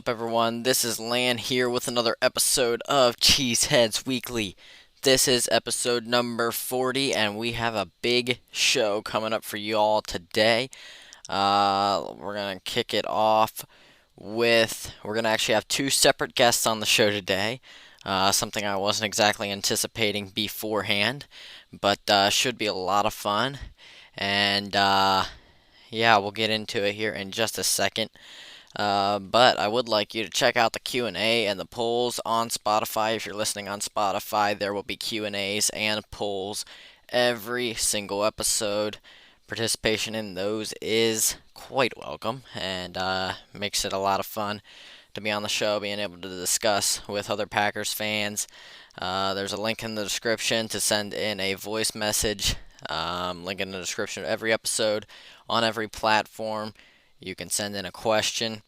up, everyone? This is Lan here with another episode of Cheeseheadz Weekly. This is episode number 40, and we have a big show coming up for you all today. We're going to kick it off we're going to actually have two separate guests on the show today. Something I wasn't exactly anticipating beforehand, but should be a lot of fun. And yeah, we'll get into it here in just a second. But I would like you to check out the Q&A and the polls on Spotify. If you're listening on Spotify, there will be Q&As and polls every single episode. Participation in those is quite welcome and makes it a lot of fun to be on the show, being able to discuss with other Packers fans. There's a link in the description to send in a voice message. Link in the description of every episode on every platform. You can send in a question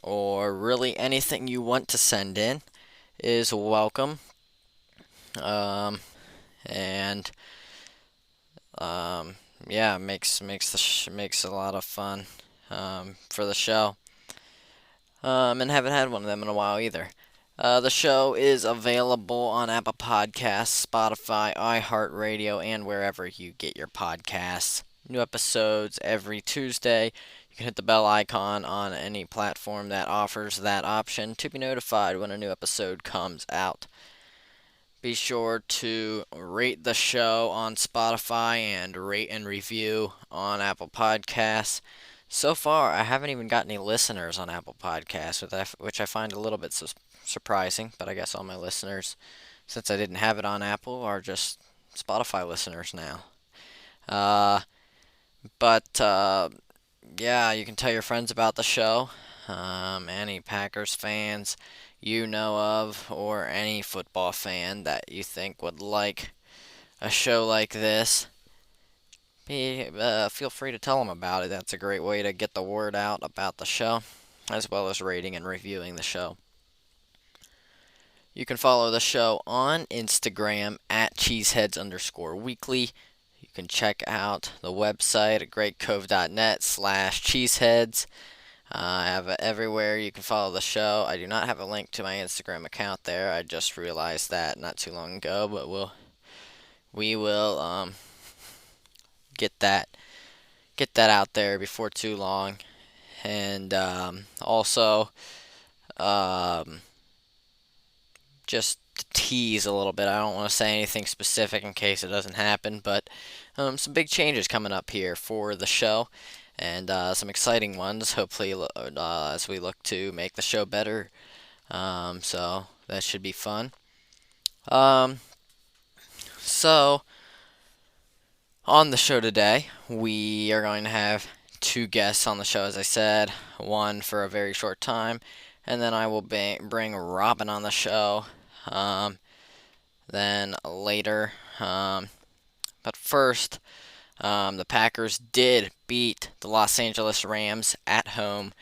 or really anything you want to send in is welcome. And yeah, makes a lot of fun for the show. And haven't had one of them in a while either. The show is available on Apple Podcasts, Spotify, iHeartRadio, and wherever you get your podcasts. New episodes every Tuesday. You can hit the bell icon on any platform that offers that option to be notified when a new episode comes out. Be sure to rate the show on Spotify and rate and review on Apple Podcasts. So far, I haven't even got any listeners on Apple Podcasts, which I find a little bit surprising, but I guess all my listeners, since I didn't have it on Apple, are just Spotify listeners now. But yeah, you can tell your friends about the show. Any Packers fans you know of, or any football fan that you think would like a show like this, feel free to tell them about it. That's a great way to get the word out about the show, as well as rating and reviewing the show. You can follow the show on Instagram at cheeseheads_weekly. You can check out the website at greatcove.net/cheeseheads. I have it everywhere. You can follow the show. I do not have a link to my Instagram account there. I just realized that not too long ago, but we will get that out there before too long. And also, just to tease a little bit, I don't want to say anything specific in case it doesn't happen, but some big changes coming up here for the show, and some exciting ones, hopefully, as we look to make the show better. So that should be fun. So on the show today, we are going to have two guests on the show, as I said, one for a very short time, and then I will bring Robin on the show then later. But first, the Packers did beat the Los Angeles Rams at home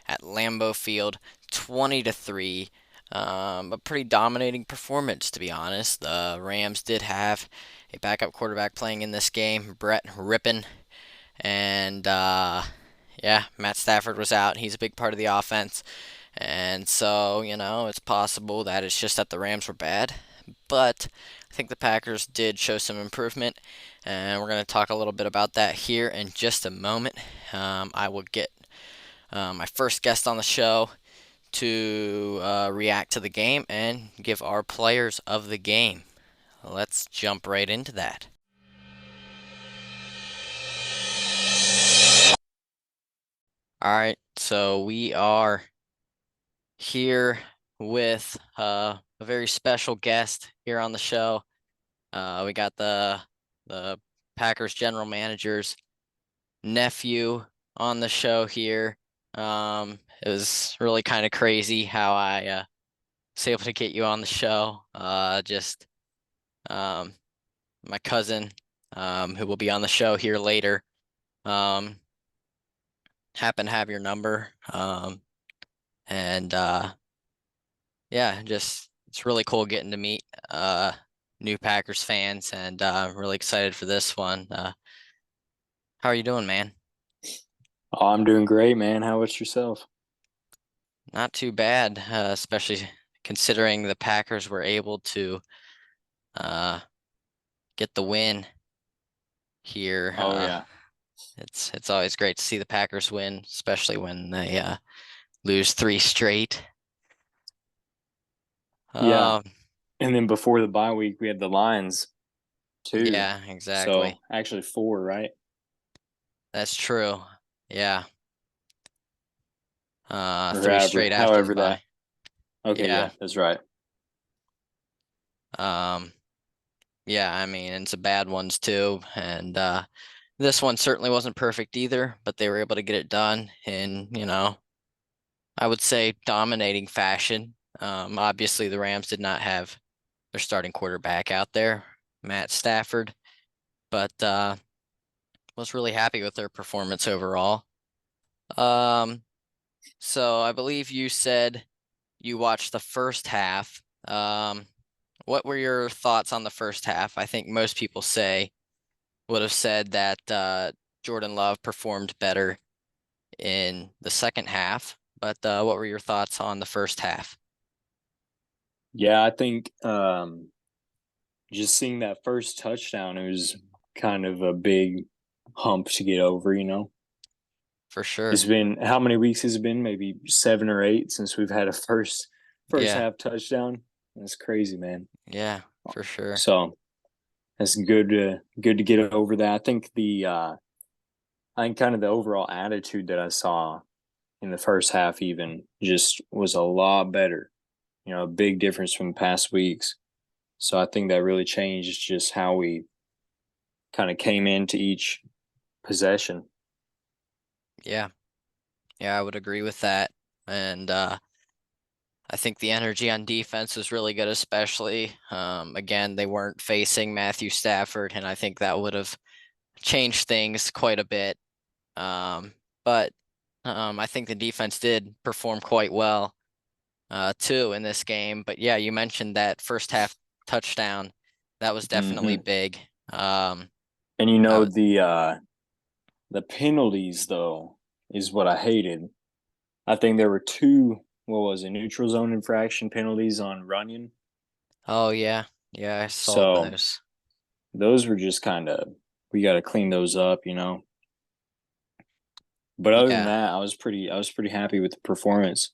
at Lambeau Field 20-3. A pretty dominating performance, to be honest. The Rams did have a backup quarterback playing in this game, Brett Rippon, and yeah, Matt Stafford was out. He's a big part of the offense, and so it's possible that it's just that the Rams were bad, but I think the Packers did show some improvement, and we're going to talk a little bit about that here in just a moment. I will get my first guest on the show to react to the game and give our players of the game. Let's jump right into that. All right, so we are here with a very special guest here on the show. We got the Packers general manager's nephew on the show here. It was really kind of crazy how I was able to get you on the show. Just my cousin, who will be on the show here later, happened to have your number. And yeah, just it's really cool getting to meet new Packers fans, and I'm really excited for this one. How are you doing, man? Oh, I'm doing great, man. How about yourself? Not too bad, especially considering the Packers were able to uh, get the win here. Oh yeah. It's always great to see the Packers win, especially when they lose three straight. Yeah. Um, And then before the bye week, we had the Lions too. yeah, exactly. So actually four, right? That's true. Yeah. Or Three straight after the however that. bye. Okay, Yeah. yeah, that's right. Um, yeah, I mean, and some bad ones too. And this one certainly wasn't perfect either, but they were able to get it done in, I would say dominating fashion. Obviously the Rams did not have their starting quarterback out there, Matt Stafford, but was really happy with their performance overall. Um, so I believe you said you watched the first half. What were your thoughts on the first half? I think most people would have said that Jordan Love performed better in the second half, but what were your thoughts on the first half? Yeah, I think just seeing that first touchdown, it was kind of a big hump to get over, you know. For sure. It's been how many weeks has it been? Maybe 7 or 8 since we've had a first Yeah. half touchdown. That's crazy, man. Yeah, for sure. So it's good to get over that. I think kind of the overall attitude that I saw in the first half even just was a lot better. You know, a big difference from past weeks. So I think that really changed just how we kind of came into each possession. Yeah. Yeah, I would agree with that. And I think the energy on defense was really good, especially. Again, they weren't facing Matthew Stafford, and I think that would have changed things quite a bit. But I think the defense did perform quite well too in this game. But yeah, you mentioned that first half touchdown. That was definitely Hmm. big. Um, And I was, the penalties though is what I hated. I think there were two, what was it, neutral zone infraction penalties on Runyon. oh yeah, yeah, I saw So those. those were just kind of we got to clean those up, you know. But other than Yeah, that, I was pretty happy with the performance.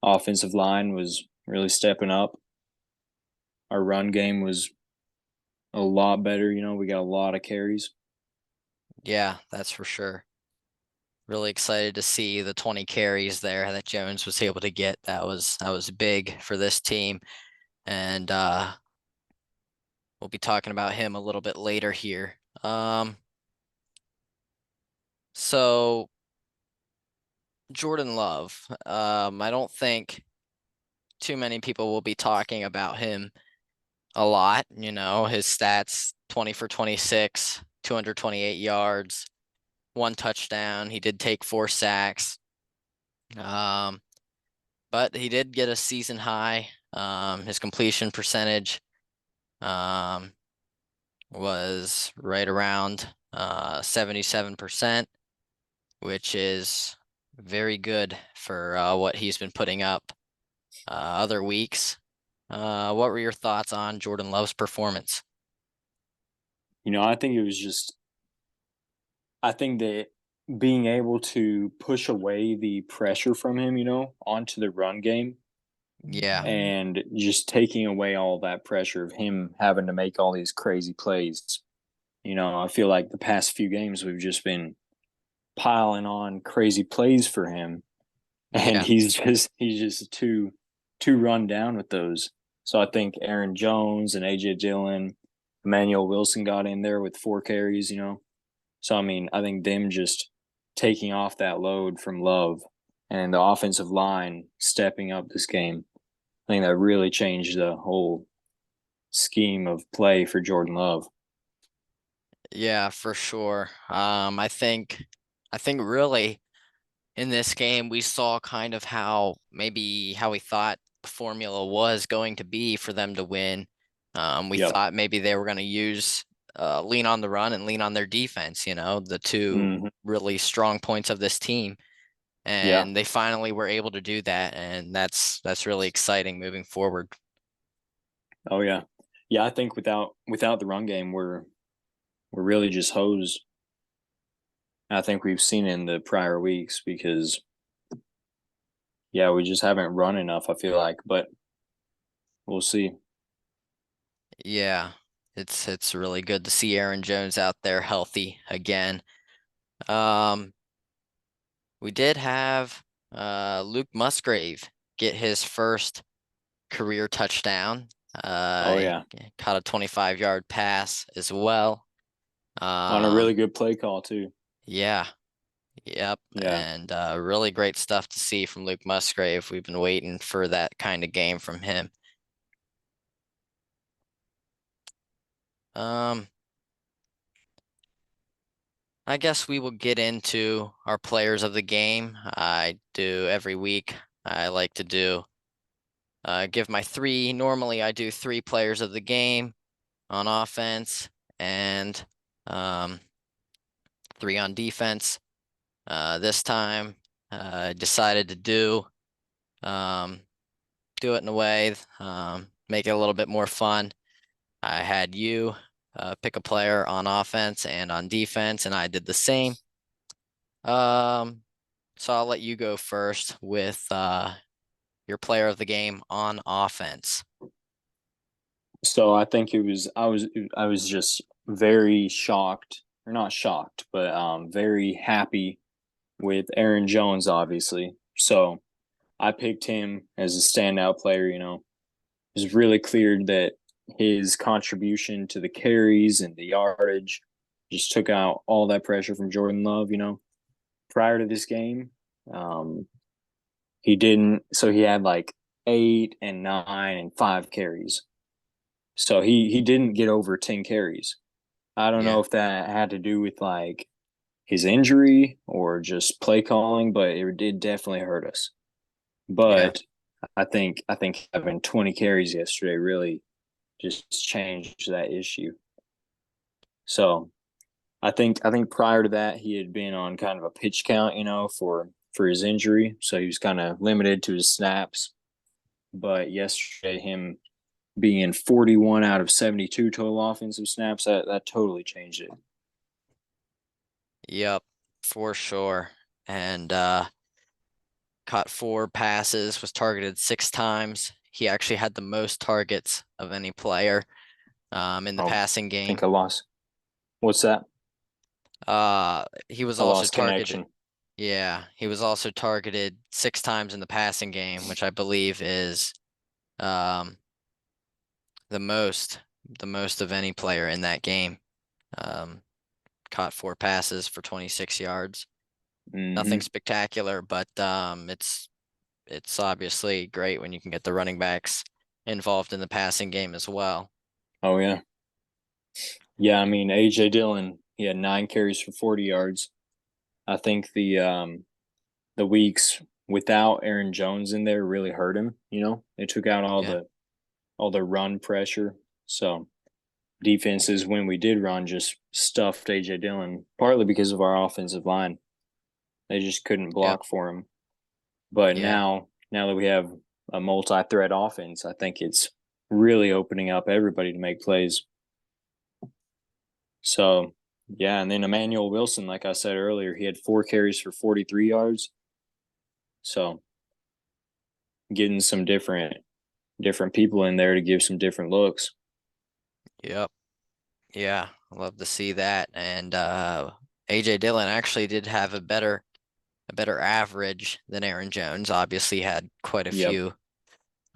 Offensive line was really stepping up. Our run game was a lot better, you know. We got a lot of carries. yeah, that's for sure. Really excited to see the 20 carries there that Jones was able to get. That was big for this team, and we'll be talking about him a little bit later here. So Jordan Love, I don't think too many people will be talking about him a lot. His stats: 20 for 26, 228 yards, one touchdown. He did take four sacks. Um, but he did get a season high. His completion percentage um, was right around 77%, which is very good for what he's been putting up other weeks. What were your thoughts on Jordan Love's performance? You know, I think that being able to push away the pressure from him, you know, onto the run game Yeah, and just taking away all that pressure of him having to make all these crazy plays. You know, I feel like the past few games we've just been piling on crazy plays for him and yeah, he's just too run down with those. So I think Aaron Jones and AJ Dillon, Emmanuel Wilson got in there with 4 carries, you know. So I mean, I think them just taking off that load from Love and the offensive line stepping up this game, I think that really changed the whole scheme of play for Jordan Love. yeah, for sure. I think really in this game we saw kind of how we thought the formula was going to be for them to win. We Yep. thought maybe they were going to use lean on the run and lean on their defense, the two Hmm. really strong points of this team. Yeah. and they finally were able to do that, and that's really exciting moving forward. Oh yeah. Yeah, I think without the run game, we're really just hosed. I think we've seen it in the prior weeks because yeah, we just haven't run enough, I feel like, but we'll see. Yeah, it's really good to see Aaron Jones out there healthy again. Um, we did have Luke Musgrave get his first career touchdown. Oh He yeah. caught a 25-yard pass as well. On a really Um, good play call too. yeah, yep, Yeah. and really great stuff to see from Luke Musgrave. We've been waiting for that kind of game from him. Um, I guess we will get into our players of the game. I do every week. I like to do give my three. Normally, I do three players of the game on offense and um, three on defense. This time, I decided to um, do it in a way, make it a little bit more fun. I had you pick a player on offense and on defense, and I did the same. Um, so I'll let you go first with your player of the game on offense. So I think I was just very shocked, or not shocked, but very happy with Aaron Jones, obviously. So I picked him as a standout player. It was really clear that his contribution to the carries and the yardage just took out all that pressure from Jordan Love. Prior to this game, um, he didn't. So he had like 8 and 9 and 5 carries. So he didn't get over 10 carries. I don't know Yeah, if that had to do with like his injury or just play calling, but it did definitely hurt us. yeah, But I think having 20 carries yesterday really just changed that issue. So I think prior to that he had been on kind of a pitch count, for his injury, so he was kind of limited to his snaps. But yesterday, him being 41 out of 72 total offensive snaps, that totally changed it. yep, for sure. And caught 4 passes, was targeted 6 times. He actually had the most targets of any player in the Oh, I passing think game. I lost. What's that? He was I also lost targeted. connection. Yeah, he was also targeted 6 times in the passing game, which I believe is um, the most of any player in that game. Um, Caught 4 passes for 26 yards. Nothing Hmm. spectacular, but it's obviously great when you can get the running backs involved in the passing game as well. Oh yeah, yeah. I mean, AJ Dillon, he had 9 carries for 40 yards. I think the weeks without Aaron Jones in there really hurt him. It took out all Yeah, the run pressure. So defenses, when we did run, just stuffed AJ Dillon, partly because of our offensive line. They just couldn't yep, block for him. But yeah, now that we have a multi-threat offense, I think it's really opening up everybody to make plays. So yeah, and then Emmanuel Wilson, like I said earlier, he had 4 carries for 43 yards. So getting some different people in there to give some different looks. yep, yeah. I love to see that. And AJ Dillon actually did have a better average than Aaron Jones. Obviously had quite a Yep, few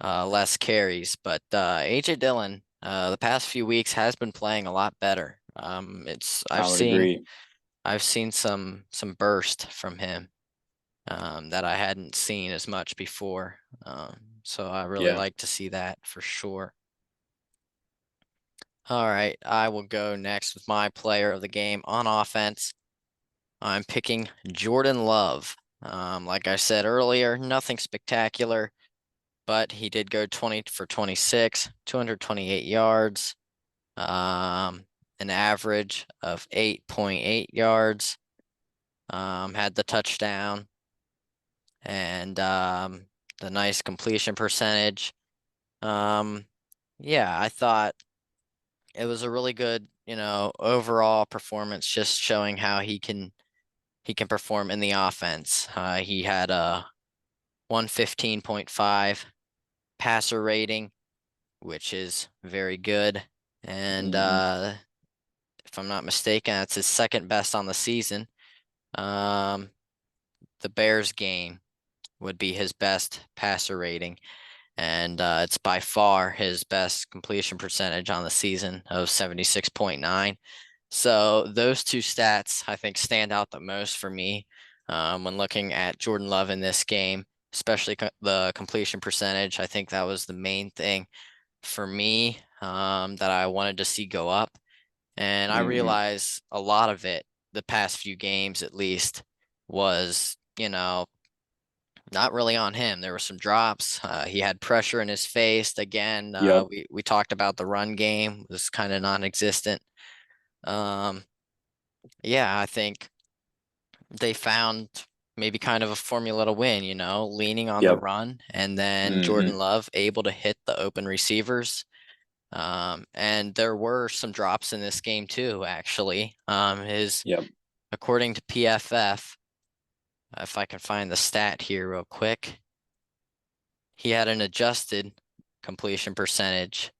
less carries, but AJ Dillon the past few weeks has been playing a lot better. It's I would agree. I've seen some burst from him that I hadn't seen as much before. So I really Yeah. like to see that for sure. All right, I will go next with my player of the game on offense. I'm picking Jordan Love. Like I said earlier, nothing spectacular, but he did go 20 for 26, 228 yards, an average of 8.8 yards, had the touchdown. and the nice completion percentage. Um, yeah, I thought it was a really good, overall performance, just showing how he can perform in the offense. He had a 115.5 passer rating, which is very good. And Hmm. if I'm not mistaken, that's his second best on the season. Um, the Bears game would be his best passer rating, and it's by far his best completion percentage on the season of 76.9. So those two stats I think stand out the most for me when looking at Jordan Love in this game, especially the completion percentage. I think that was the main thing for me that I wanted to see go up. And I Hmm. realize a lot of it, the past few games at least, was, not really on him. There were some drops. He had pressure in his face. Again, Yep. we talked about the run game was kind of non-existent. Um, yeah, I think they found maybe kind of a formula to win, leaning on the Yep. run, and then Hmm. Jordan Love able to hit the open receivers. And there were some drops in this game too, actually. Yep. According to PFF, if I can find the stat here real quick, he had an adjusted completion percentage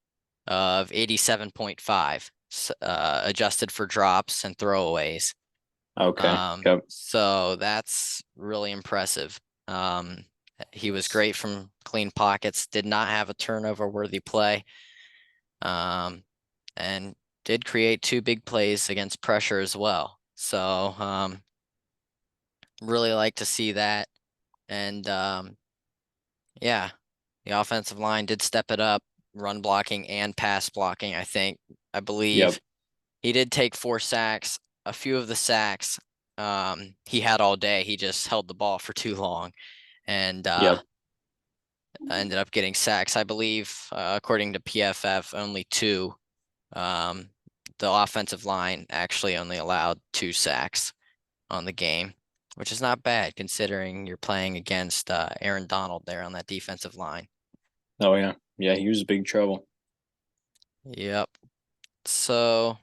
of 87.5, adjusted for drops and throwaways. Okay. Yep. So that's really impressive. Um, he was great from clean pockets, did not have a turnover worthy play, um, and did create two big plays against pressure as well. So really like to see that. And yeah, the offensive line did step it up, run blocking and pass blocking, I think. I Yep. believe he did take 4 sacks. A few of the sacks he had all day. He just held the ball for too long and Yep. ended up getting sacks. I believe, according to PFF, only two. Um, the offensive line actually only allowed 2 sacks on the game, which is not bad considering you're playing against Aaron Donald there on that defensive line. Oh yeah. Yeah, he was big trouble. Yep. So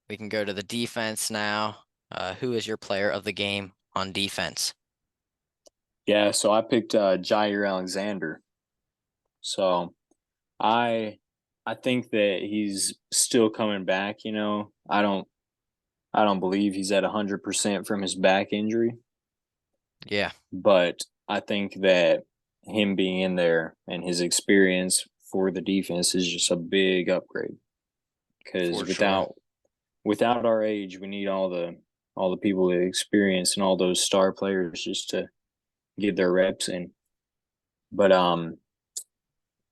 we can go to the defense now. Who is your player of the game on defense? Yeah, so I picked Jair Alexander. So I I think that he's still coming back, you know. I don't believe he's at 100% from his back injury, Yeah, but I think that him being in there and his experience for the defense is just a big upgrade because for sure. without our age, we need all the people with experience and all those star players just to get their reps in. But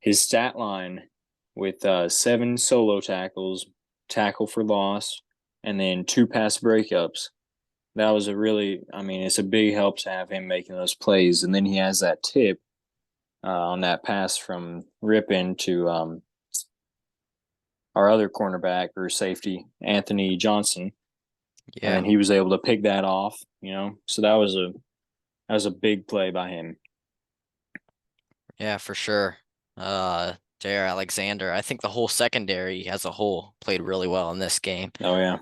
his stat line with 7 solo tackles, tackle for loss, and then 2 pass breakups. That was a really, I mean, it's a big help to have him making those plays. And then he has that tip on that pass from Rippin to our other cornerback or safety, Anthony Johnson, and Yeah, then he was able to pick that off. You know, so that was a big play by him. yeah, for sure. J.R. Alexander, I think the whole secondary as a whole played really well in this game. Oh yeah.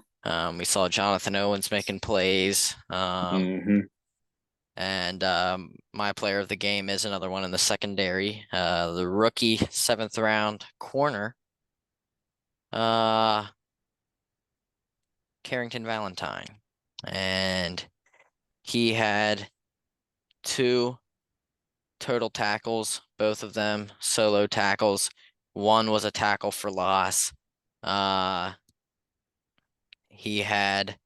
We saw Jonathan Owens making plays. Hmm. And my player of the game is another one in the secondary, the rookie seventh round corner, uh, Carrington Valentine. And he had two total tackles, both of them solo tackles. One was a tackle for loss. Uh, he had,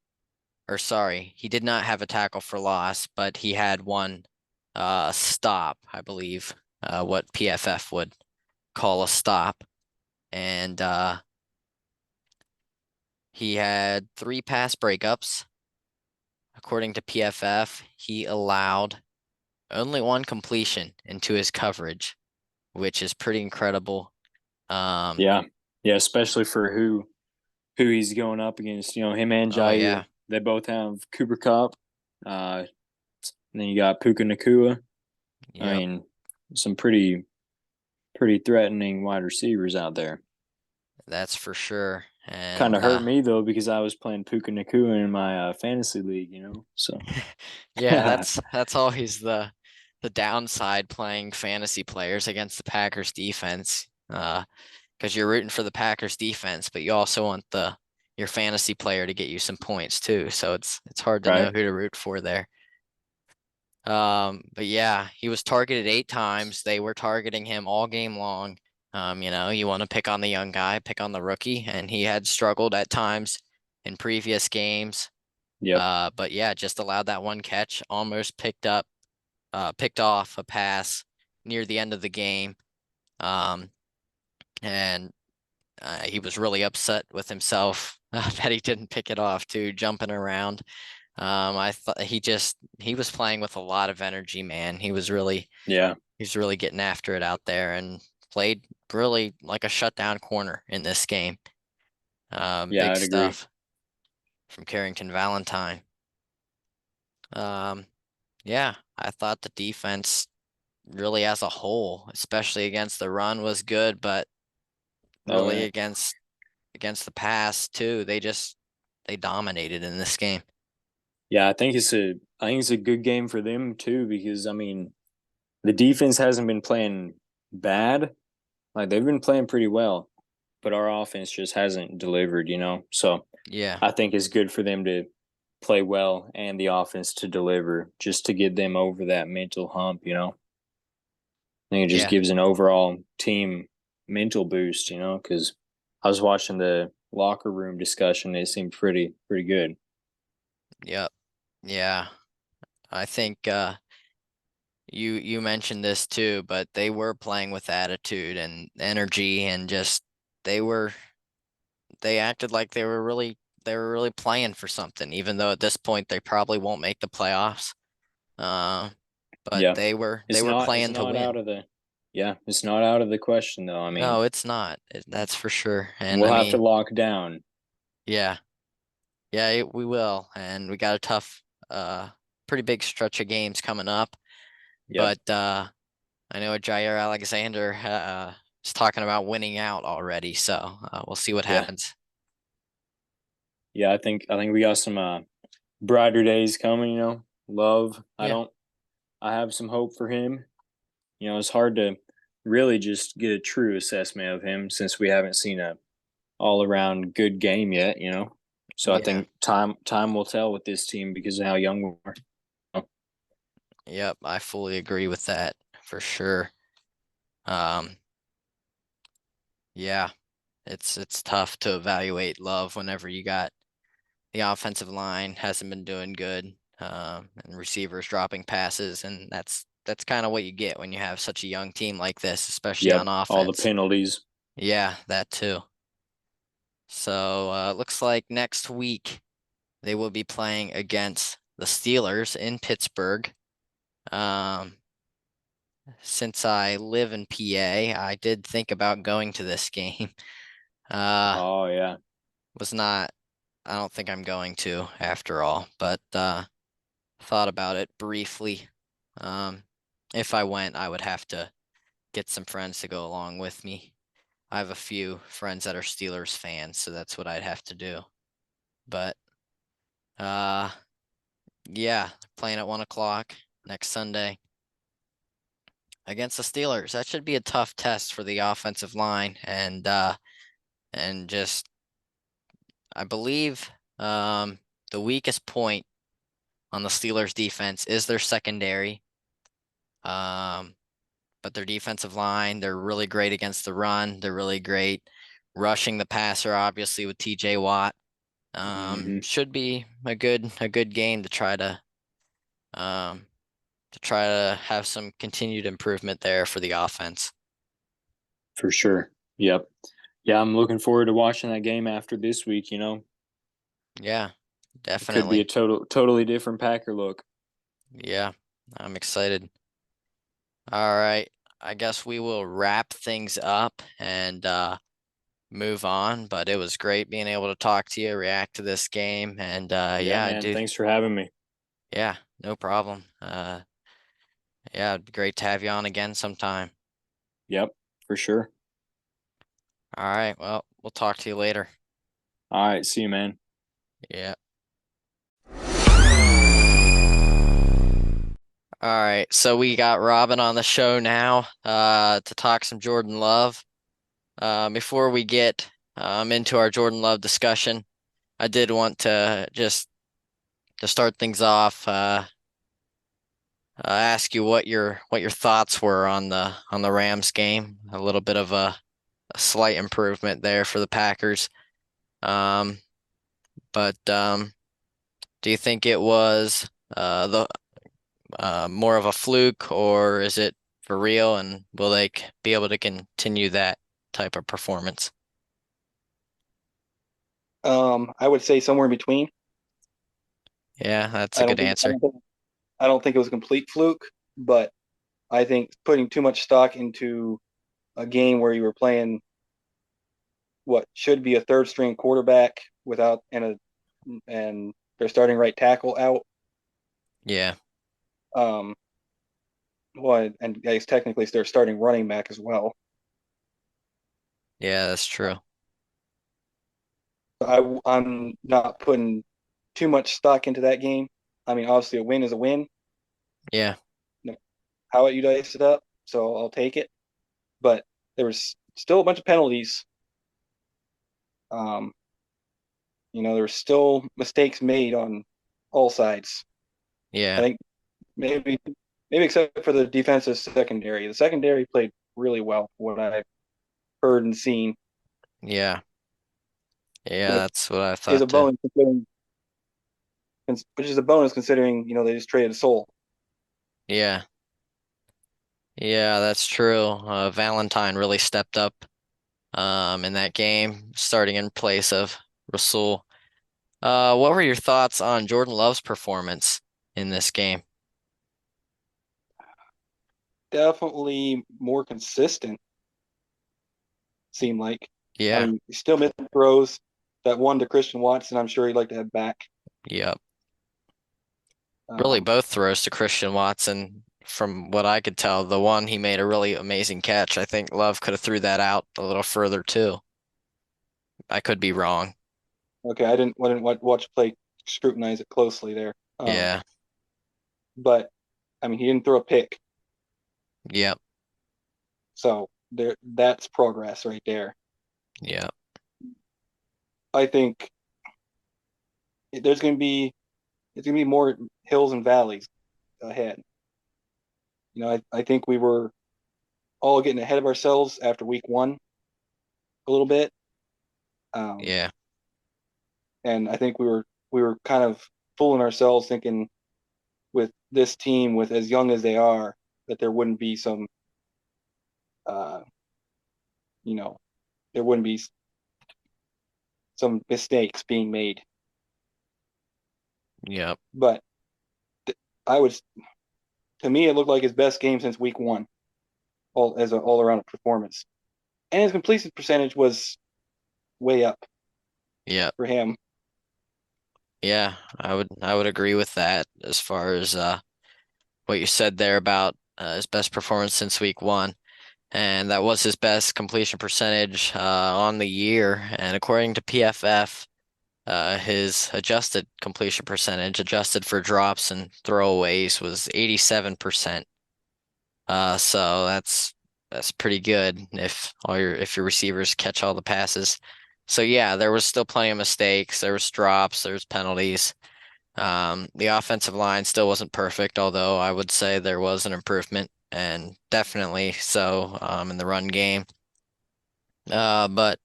or sorry, he did not have a tackle for loss, but he had one stop, I believe, what PFF would call a stop. And he had 3 pass breakups. According to PFF, he allowed only one completion into his coverage, which is pretty incredible. Um, Yeah, yeah, especially for who he's going up against. You know, him and oh Jair, yeah, they both have Cooper Cup. Uh, And then you got Puka Nakua. I Yep, mean, some pretty threatening wide receivers out there. that's for sure. Kind And of hurt me though because I was playing Puka Nakua in my fantasy league, you know. So yeah, that's always the downside playing fantasy players against the Packers defense. Because you're rooting for the Packers defense, but you also want the your fantasy player to get you some points too. So it's hard to know right, who to root for there. But yeah, he was targeted 8 times. They were targeting him all game long. You want to pick on the young guy, pick on the rookie, and he had struggled at times in previous games. yep, But yeah, just allowed that one catch, almost picked off a pass near the end of the game. Um, and he was really upset with himself that he didn't pick it off too, jumping around. I thought he was playing with a lot of energy, man. yeah, He's really getting after it out there and played really like a shutdown corner in this game. yeah. Big I'd agree. stuff from Carrington Valentine. Um, yeah, I thought the defense really as a whole, especially against the run, was good, but Oh really yeah, against the pass too, they dominated in this game. yeah. I think it's a good game for them too because I mean the defense hasn't been playing bad. Like they've been playing pretty well, but our offense just hasn't delivered, you know. So Yeah, I think it's good for them to play well and the offense to deliver just to get them over that mental hump, you know. I think it just yeah, gives an overall team mental boost, you know, because I was watching the locker room discussion. It seemed pretty good. yep, yeah. I think you mentioned this too, but they were playing with attitude and energy and just they were they acted like they were really playing for something, even though at this point they probably won't make the playoffs. Uh, but Yeah, they were it's playing to not win. out of the yeah, it's not out of the question though. I mean, No, it's not. That's for sure. And we'll I have to mean, lock down. yeah, yeah, we will. And we got a tough, pretty big stretch of games coming up. Yep. But I know Jair Alexander is talking about winning out already, so we'll see what Yeah. happens. Yeah, I think we got some brighter days coming, you know. Love. Yeah, I have some hope for him. You know, it's hard to really just get a true assessment of him since we haven't seen a all around good game yet, you know. So I yeah, think time will tell with this team because of how young we are. yep. I fully agree with that for sure. Um, yeah, it's tough to evaluate Love whenever you got the offensive line hasn't been doing good, and receivers dropping passes, and that's kind of what you get when you have such a young team like this, especially on Yep, all the offense. penalties. Yeah, that too. So looks like next week they will be playing against the Steelers in Pittsburgh. Um, since I live in PA, I did think about going to this game. Uh, Oh yeah, was not, I don't think I'm going to after all, but thought about it briefly. Um, if I went, I would have to get some friends to go along with me. I have a few friends that are Steelers fans, so that's what I'd have to do. But uh, yeah, playing at 1 o'clock next Sunday against the Steelers. That should be a tough test for the offensive line, and just I believe the weakest point on the Steelers defense is their secondary. Um, but their defensive line, they're really great against the run. They're really great rushing the passer, obviously with TJ Watt. hmm Should be a good game um, to try to have some continued improvement there for the offense. for sure. Yep. Yeah, I'm looking forward to watching that game after this week. You know, Yeah, it could be a definitely. totally different Packer look. Yeah, I'm excited. All right. I guess we will wrap things up and move on, but it was great being able to talk to you, react to this game, and Yeah, yeah, man. dude. Thanks for having me. Yeah, No problem. Yeah, it'd be great to have you on again sometime. Yep, for sure. All right, well, we'll talk to you later. All right, see you, man. Yeah. All right, so we got Robin on the show now, to talk some Jordan Love. Before we get into our Jordan Love discussion, I did want to just to start things off, ask you what your thoughts were on the Rams game. A little bit of a slight improvement there for the Packers. Um, but do you think it was the more of a fluke, or is it for real? And will they be able to continue that type of performance? I would say somewhere in between. Yeah, that's a I don't good think I answer. don't think I don't think it was a complete fluke, but I think putting too much stock into a game where you were playing what should be a third string quarterback without and their starting right tackle out. Yeah, Um, well, and I guess technically it's their starting running back as well. yeah, that's true. I'm not putting too much stock into that game. I mean, obviously a win is a win. Yeah, No- How you dice it up, so I'll take it. But there was still a bunch of penalties. Um, there's still mistakes made on all sides. I yeah, think maybe except for the defensive secondary. The secondary played really well, from what I've heard and seen, yeah, yeah. which That's what I is thought a too. bonus considering they just traded a soul. Yeah, yeah, that's true. Valentine really stepped up in that game, starting in place of Rasul. What were your thoughts on Jordan Love's performance in this game? Definitely more consistent. Seemed like. I Yeah, mean, he's still missing throws. That one to Christian Watson, I'm sure he'd like to have back. yep. Really, Um, both throws to Christian Watson, from what I could tell, the one he made a really amazing catch. I think Love could have threw that out a little further too. I could be wrong. okay, I didn't watch play scrutinize it closely there. Yeah, But I mean, he didn't throw a pick. yep, So that's progress right there. yep, I think there's going to be it's going to be more hills and valleys ahead. I think we were all getting ahead of ourselves after week one a little bit, um, yeah, and I think we were kind of fooling ourselves thinking with this team, with as young as they are, that there wouldn't be uh, you know, there wouldn't be some mistakes being made. yep, But I was to me, it looked like his best game since week one, all as an all around performance. And his completion percentage was way up yep. for him. Yeah, I would agree with that as far as what you said there about his best performance since week one. And that was his best completion percentage on the year. And according to PFF, his adjusted completion percentage, adjusted for drops and throwaways, was 87%. So that's pretty good if your receivers catch all the passes. So yeah, there was still plenty of mistakes. There was drops, there was penalties. The offensive line still wasn't perfect, although I would say there was an improvement, and definitely so in the run game. But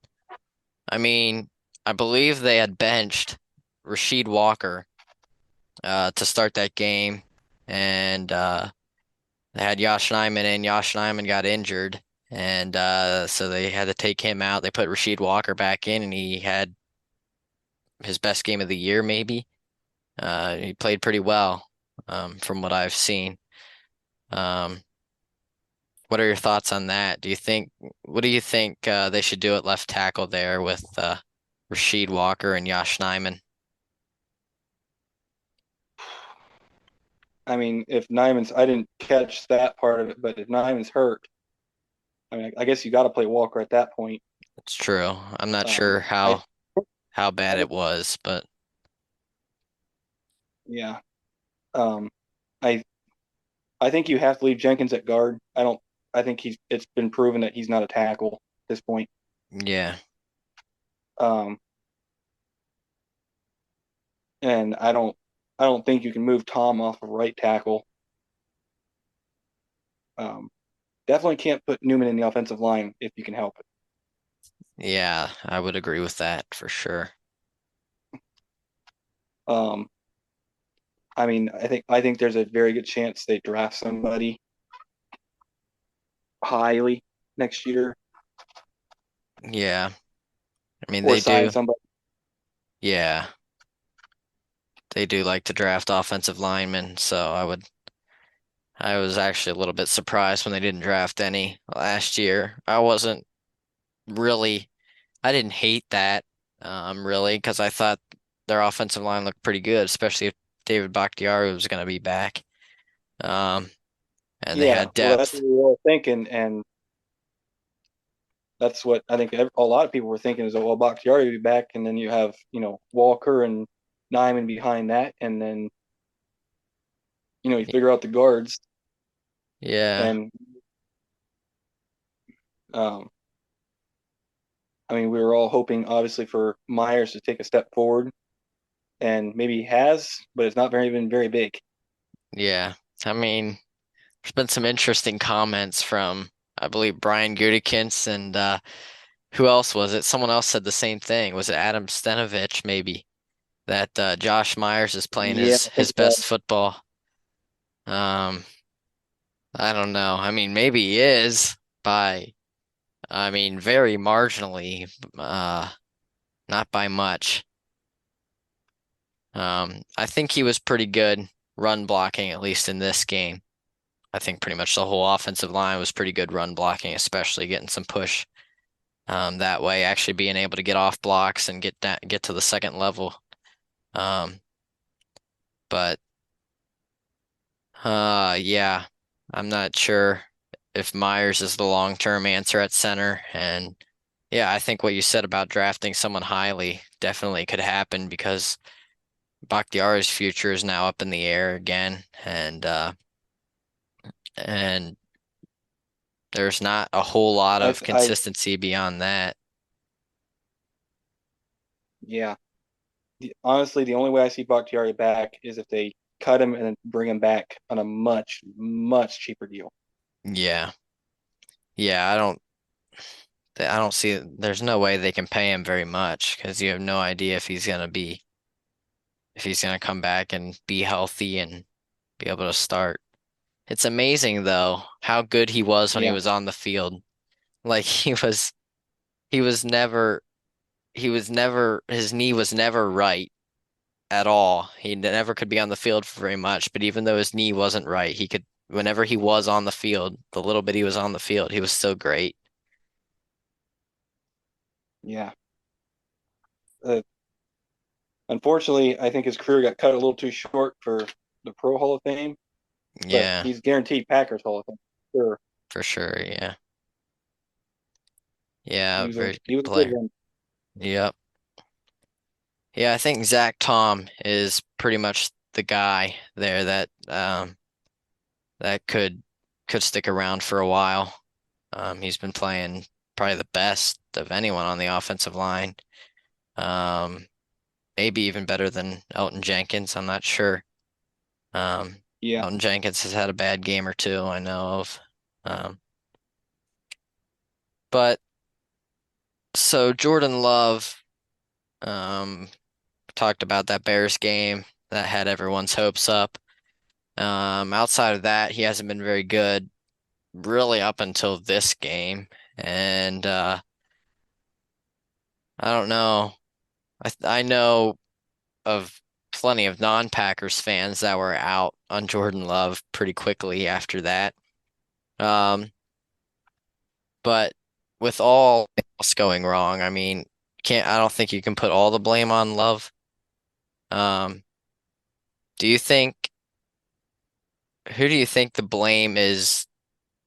I mean, I believe they had benched Rasheed Walker to start that game, and they had Josh Nyman in. Josh Nyman got injured, and so they had to take him out. They put Rasheed Walker back in, and he had his best game of the year, maybe. He played pretty well, from what I've seen. Um, what are your thoughts on that? What do you think they should do at left tackle there with Rasheed Walker and Josh Nyman? I mean, if Nyman's, I didn't catch that part of it, but if Nyman's hurt, I mean, I guess you got to play Walker at that point. It's true. I'm not Um, sure I, how bad I it was, but yeah. Um, I I think you have to leave Jenkins at guard. I don't. I think it's been proven that he's not a tackle at this point. yeah. Um, and I don't think you can move Tom off of right tackle. Um, Definitely can't put Newman in the offensive line if you can help it. Yeah, I would agree with that for sure. Um, I mean, I think there's a very good chance they draft somebody highly next year Yeah. I mean, or they sign do. somebody. Yeah. They do like to draft offensive linemen, so I was actually a little bit surprised when they didn't draft any last year. Really I didn't hate that really because I thought their offensive line looked pretty good, especially if David Bakhtiari was going to be back. Um and they Yeah, had well, that's what depth. we were all thinking, and that's what I think a lot of people were thinking is, oh, well, Bakhtiari will be back, and then you have Walker and Nyman behind that, and then you figure out the guards, Yeah. and um, I mean, we were all hoping obviously for Myers to take a step forward, and maybe he has, but it's not been very big. Yeah. I mean, there's been some interesting comments from I believe Brian Gutekunst and who else was it? Someone else said the same thing. Was it Adam Stenovich maybe? That Josh Myers is playing Yeah, I think his best football. Um, I don't know. I mean, maybe he is by, I mean, very marginally, not by much. I think he was pretty good run blocking, at least in this game. I think pretty much the whole offensive line was pretty good run blocking, especially getting some push. That way, actually being able to get off blocks and get to the second level. Um, but yeah, I'm not sure if Myers is the long-term answer at center. And yeah, I think what you said about drafting someone highly definitely could happen because Bakhtiari's future is now up in the air again, and there's not a whole lot of I consistency beyond that. yeah. Honestly, the only way I see Bakhtiari back is if they cut him and then bring him back on a much cheaper deal. Yeah. Yeah, I don't see there's no way they can pay him very much because you have no idea if he's gonna come back and be healthy and be able to start. It's amazing though how good he was when he Yeah, was on the field. Like he was never his knee was never right at all. He never could be on the field for very much, but even though his knee wasn't right, he could whenever he was on the field, the little bit he was on the field, he was so great. yeah. Uh, Unfortunately, I think his career got cut a little too short for the Pro Hall of Fame, but Yeah, he's guaranteed Packers Hall of Fame. Sure, for sure. Yeah. Yeah, very he good was a good player. one. Yep. Yeah, I think Zach Tom is pretty much the guy there that could stick around for a while. He's been playing probably the best of anyone on the offensive line. Um, maybe even better than Elton Jenkins. I'm not sure. Um, Yeah, Elton Jenkins has had a bad game or two, I know of. Um, but so Jordan Love, um, talked about that Bears game that had everyone's hopes up. Outside of that, he hasn't been very good really up until this game. And I don't know. I know of plenty of non-Packers fans that were out on Jordan Love pretty quickly after that. Um, but with all else going wrong, I mean, I don't think you can put all the blame on Love. Um, do you think who do you think the blame is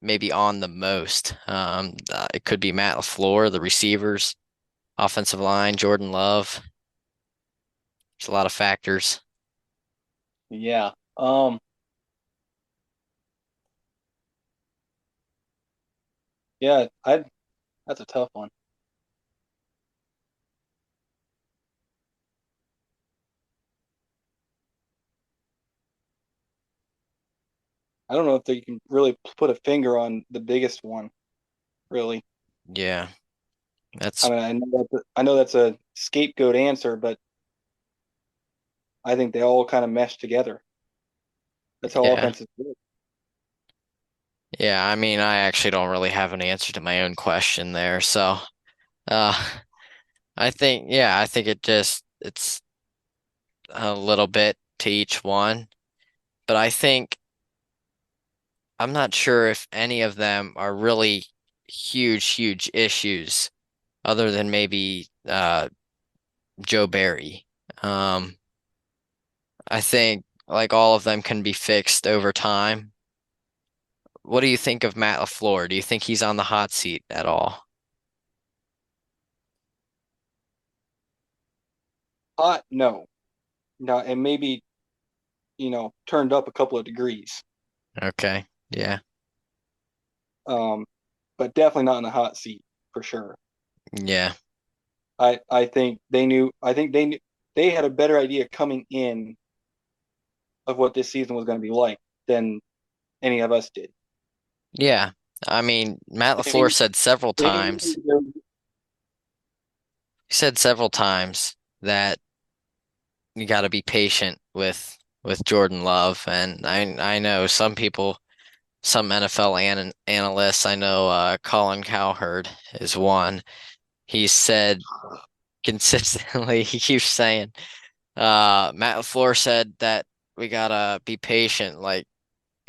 maybe on the most? It could be Matt LaFleur, the receivers, offensive line, Jordan Love. There's a lot of factors. Yeah. Yeah, I that's a tough one. I don't know if they can really put a finger on the biggest one, really. Yeah, I that's mean, I know that's a scapegoat answer, but I think they all kind of mesh together. That's how yeah. offenses work. Yeah, I mean, I actually don't really have an answer to my own question there. So, uh, I think it's a little bit to each one, but I think I'm not sure if any of them are really huge issues other than maybe Joe Barry. Um, I think like all of them can be fixed over time. What do you think of Matt LaFleur? Do you think he's on the hot seat at all? No, no, and maybe turned up a couple of degrees, Okay. Yeah. um, but definitely not in the hot seat for sure. Yeah. I think they knew. I think they knew they had a better idea coming in of what this season was going to be like than any of us did. Yeah. I mean, Matt They, LaFleur said several they times, knew he said several times that you got to be patient with Jordan Love, and I know some people, some NFL analysts, I know Colin Cowherd is one. He said consistently, he keeps saying, Matt LaFleur said that we gotta be patient. Like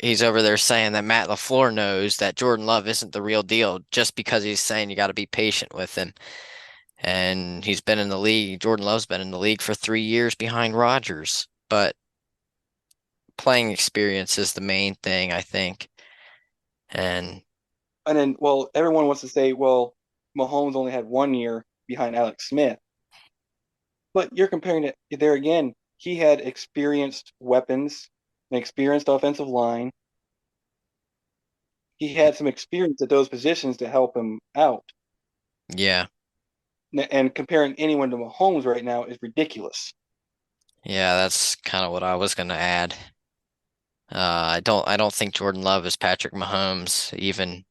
he's over there saying that Matt LaFleur knows that Jordan Love isn't the real deal just because he's saying you gotta be patient with him. And he's been in the league. Jordan Love's been in the league for 3 years behind Rodgers, but playing experience is the main thing, I think. And and then, well, everyone wants to say, well, Mahomes only had 1 year behind Alex Smith, but you're comparing it there again. He had experienced weapons, an experienced offensive line. He had some experience at those positions to help him out. yeah, And comparing anyone to Mahomes right now is ridiculous. yeah, that's kind of what I was gonna add. I don't think Jordan Love is Patrick Mahomes, even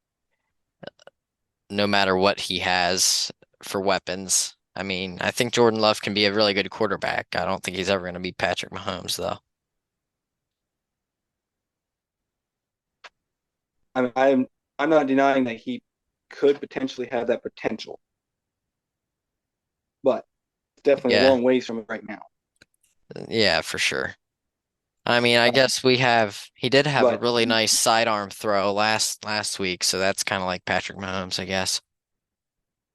no matter what he has for weapons. I mean, I think Jordan Love can be a really good quarterback. I don't think he's ever going to be Patrick Mahomes, though. I'm not denying that he could potentially have that potential, but it's definitely a Yeah, long ways from it right now. yeah, for sure. I mean, I Uh, guess he did have a but really nice sidearm throw last week, so that's kind of like Patrick Mahomes, I guess.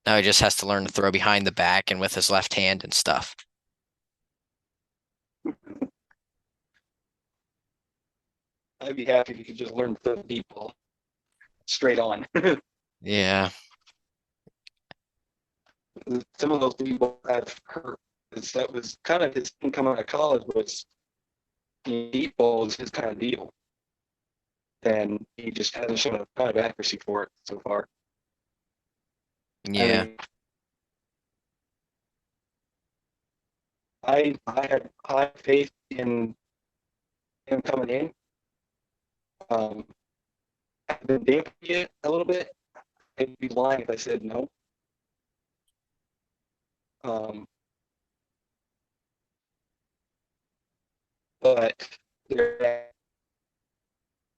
Now he just has to learn to throw behind the back and with his left hand and stuff. I'd be happy if you could just learn to throw deep ball straight on. Yeah, Some of those people I've heard that was kind of his thing coming out of college was deep ball is his kind of deal, and he just hasn't shown a kind of accuracy for it so far. I yeah, mean, I had high faith in him coming in. Um, I've been damping it a little bit. I'd be lying if I said no. Um, but there,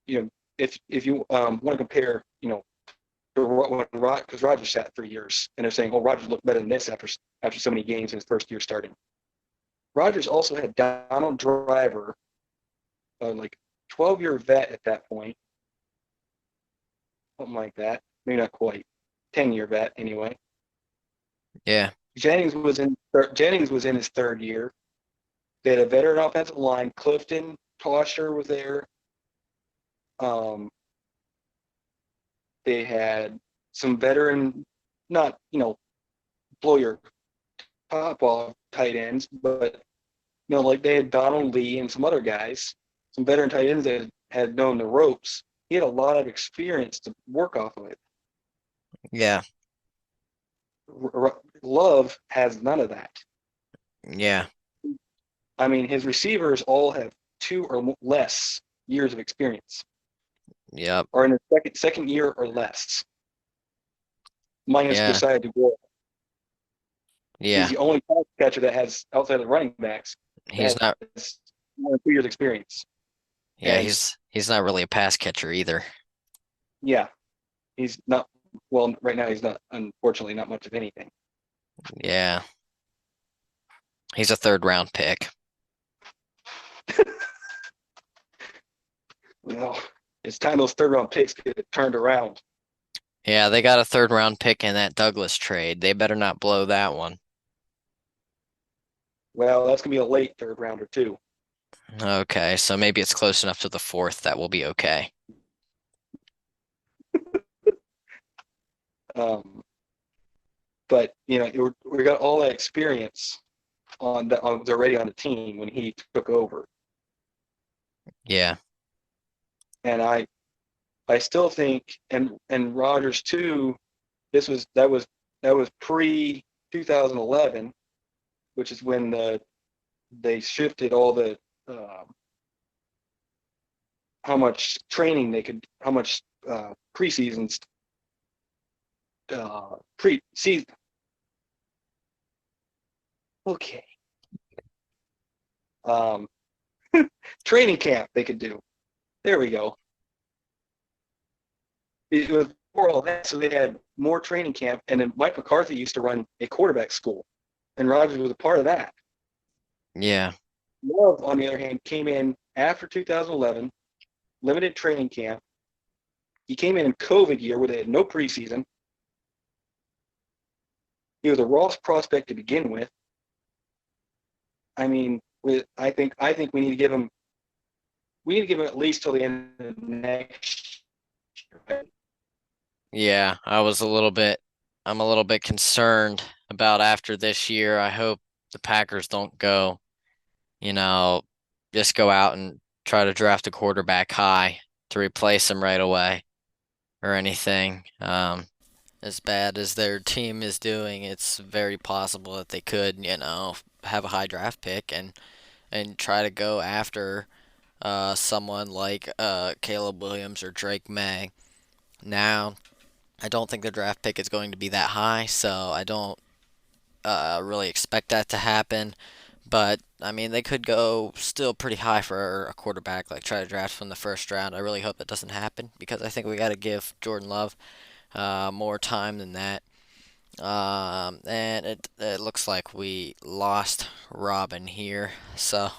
if you want to compare, to what Rod, because Rodgers sat 3 years, and they're saying, oh, Rodgers looked better than this after so many games in his first year starting. Rodgers also had Donald Driver, like 12-year vet at that point, something like that. Maybe not quite, 10-year vet anyway. yeah, Jennings was in his third year. They had a veteran offensive line. Clifton Tosher was there. Um, they had some veteran, not blow your top off tight ends, but like they had Donald Lee and some other guys, some veteran tight ends that had known the ropes. He had a lot of experience to work off of it. Yeah. Love has none of that. Yeah. I mean, his receivers all have 2 or less years of experience, Yep. or in the second year or less, minus Yeah. Josiah DuBois. He's Yeah. the only pass catcher that has, outside of the running backs, He's that not. has more than 2 years experience. Yeah. And He's not really a pass catcher either. yeah, he's not. Well, right now he's not. Unfortunately, not much of anything. Yeah. He's a third round pick. Well, it's time those third round picks get turned around. Yeah, they got a third round pick in that Douglas trade. They better not blow that one. Well, that's gonna be a late third rounder too. Okay, so maybe it's close enough to the fourth that will be okay. Um, but we got all that experience was already on the team when he took over, Yeah. and I still think, and Rogers too. That was pre 2011, which is when they shifted all the how much training they could, how much preseasons pre-season. Okay. Um, training camp they could do. There we go. It was before all that, so they had more training camp, and then Mike McCarthy used to run a quarterback school, and Rogers was a part of that. Yeah. Love, on the other hand, came in after 2011, limited training camp. He came in COVID year where they had no preseason. He was a raw prospect to begin with. I mean, I think we need to give him at least till the end of next year. Yeah, I'm a little bit concerned about after this year. I hope the Packers don't go, you know, just go out and try to draft a quarterback high to replace him right away or anything. As bad as their team is doing, it's very possible that they could, have a high draft pick and try to go after someone like Caleb Williams or Drake May. Now, I don't think the draft pick is going to be that high, so I don't really expect that to happen. But I mean, they could go still pretty high for a quarterback, like try to draft from the first round. I really hope that doesn't happen because I think we got to give Jordan Love more time than that. And it looks like we lost Robin here, so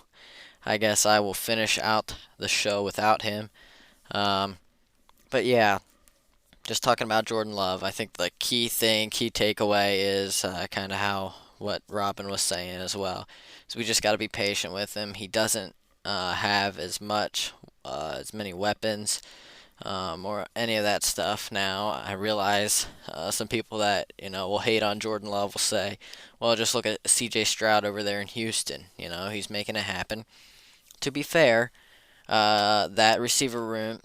I guess I will finish out the show without him. Um, but yeah, just talking about Jordan Love, I think the key takeaway is kind of how what Robin was saying as well. So we just got to be patient with him. He doesn't have as many weapons or any of that stuff now. I realize some people that will hate on Jordan Love will say, "Well, just look at C.J. Stroud over there in Houston. He's making it happen." To be fair, that receiver room,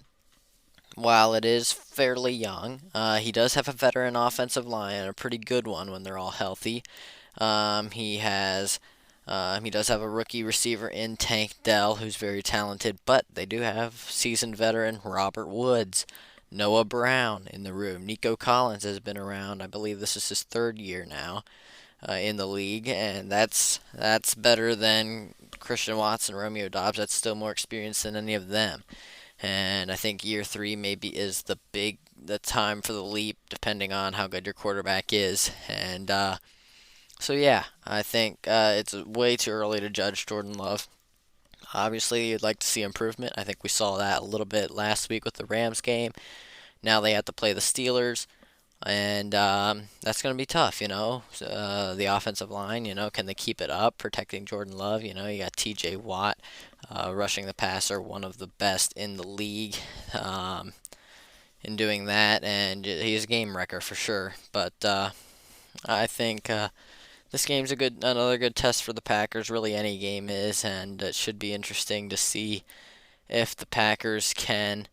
while it is fairly young, he does have a veteran offensive line and a pretty good one when they're all healthy. He has. He does have a rookie receiver in Tank Dell, who's very talented, but they do have seasoned veteran Robert Woods, Noah Brown in the room. Nico Collins has been around. I believe this is his third year now in the league, and that's better than Christian Watson, Romeo Dobbs. That's still more experience than any of them. And I think year three maybe is the time for the leap, depending on how good your quarterback is. And so yeah, I think it's way too early to judge Jordan Love. Obviously, you'd like to see improvement. I think we saw that a little bit last week with the Rams game. Now they have to play the Steelers. And that's going to be tough, the offensive line, can they keep it up, protecting Jordan Love? You got TJ Watt rushing the passer, one of the best in the league in doing that, and he's a game wrecker for sure. But I think this game's another good test for the Packers. Really, any game is, and it should be interesting to see if the Packers can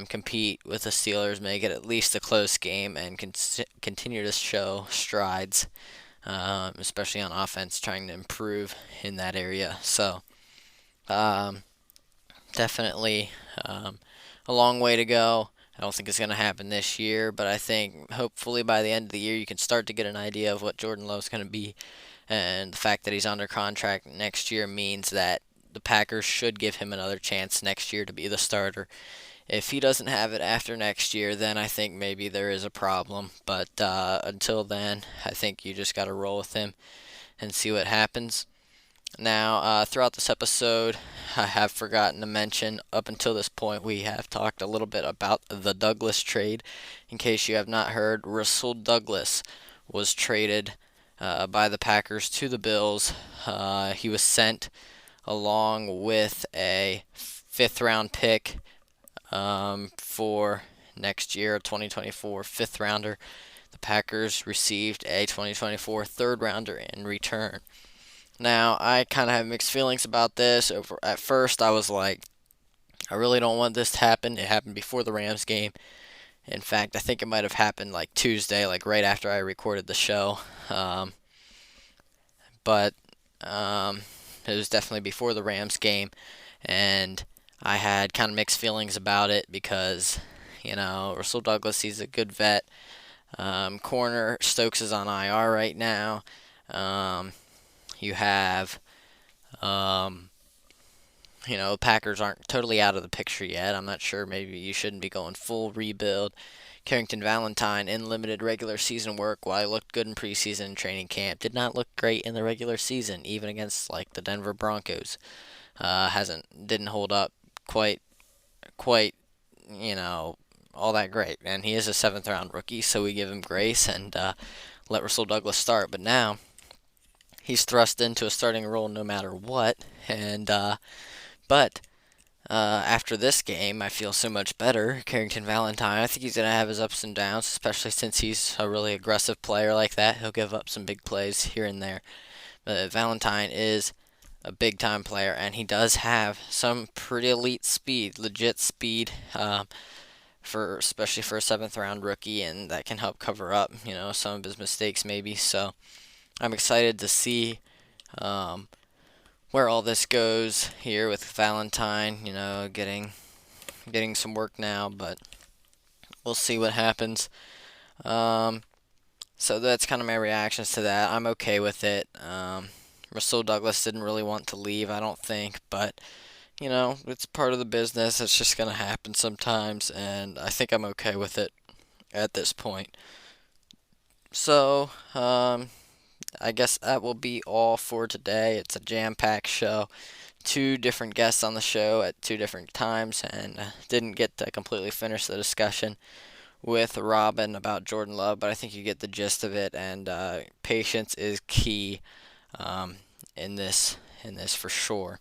compete with the Steelers, make it at least a close game, and continue to show strides, especially on offense, trying to improve in that area. So, um, definitely a long way to go. I don't think it's going to happen this year, but I think hopefully by the end of the year you can start to get an idea of what Jordan Love's going to be. And the fact that he's under contract next year means that the Packers should give him another chance next year to be the starter. If he doesn't have it after next year, then I think maybe there is a problem. But until then, I think you just got to roll with him and see what happens. Now, throughout this episode, I have forgotten to mention, up until this point, we have talked a little bit about the Douglas trade. In case you have not heard, Rasul Douglas was traded by the Packers to the Bills. He was sent along with a fifth round pick for next year, a 2024 fifth rounder. The Packers received a 2024 third rounder in return. Now, I kind of have mixed feelings about this. At first, I was like, I really don't want this to happen. It happened before the Rams game. In fact, I think it might have happened like Tuesday, like right after I recorded the show. But it was definitely before the Rams game. And I had kind of mixed feelings about it because, Russell Douglas, he's a good vet. Corner Stokes is on IR right now. You have, Packers aren't totally out of the picture yet. I'm not sure. Maybe you shouldn't be going full rebuild. Carrington Valentine in limited regular season work, while he looked good in preseason and training camp, did not look great in the regular season, even against like the Denver Broncos. Didn't hold up quite, all that great. And he is a seventh round rookie, so we give him grace and let Russell Douglas start. But now he's thrust into a starting role no matter what. And but after this game, I feel so much better. Carrington Valentine, I think he's gonna have his ups and downs, especially since he's a really aggressive player like that. He'll give up some big plays here and there. But Valentine is a big time player, and he does have some pretty elite speed, legit speed, for especially for a seventh round rookie, and that can help cover up, some of his mistakes maybe. So I'm excited to see where all this goes here with Valentine. Getting some work now, but we'll see what happens. So that's kind of my reactions to that. I'm okay with it. Russell Douglas didn't really want to leave, I don't think, but it's part of the business. It's just going to happen sometimes, and I think I'm okay with it at this point. So, I guess that will be all for today. It's a jam-packed show. Two different guests on the show at two different times, and didn't get to completely finish the discussion with Robin about Jordan Love, but I think you get the gist of it, and patience is key in this for sure.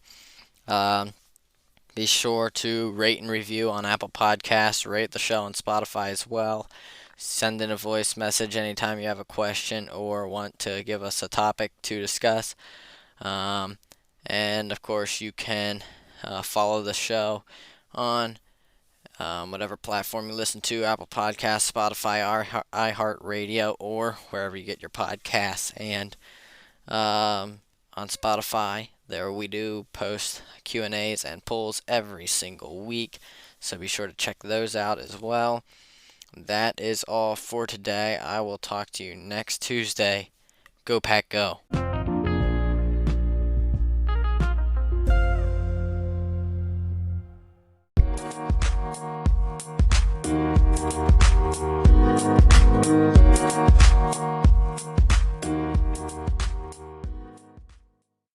Be sure to rate and review on Apple Podcasts, rate the show on Spotify as well. Send in a voice message anytime you have a question or want to give us a topic to discuss. And of course, you can follow the show on whatever platform you listen to, Apple Podcasts, Spotify, iHeartRadio, or wherever you get your podcasts. And on Spotify, there we do post Q&As and polls every single week, so be sure to check those out as well. That is all for today. I will talk to you next Tuesday. Go Pack Go.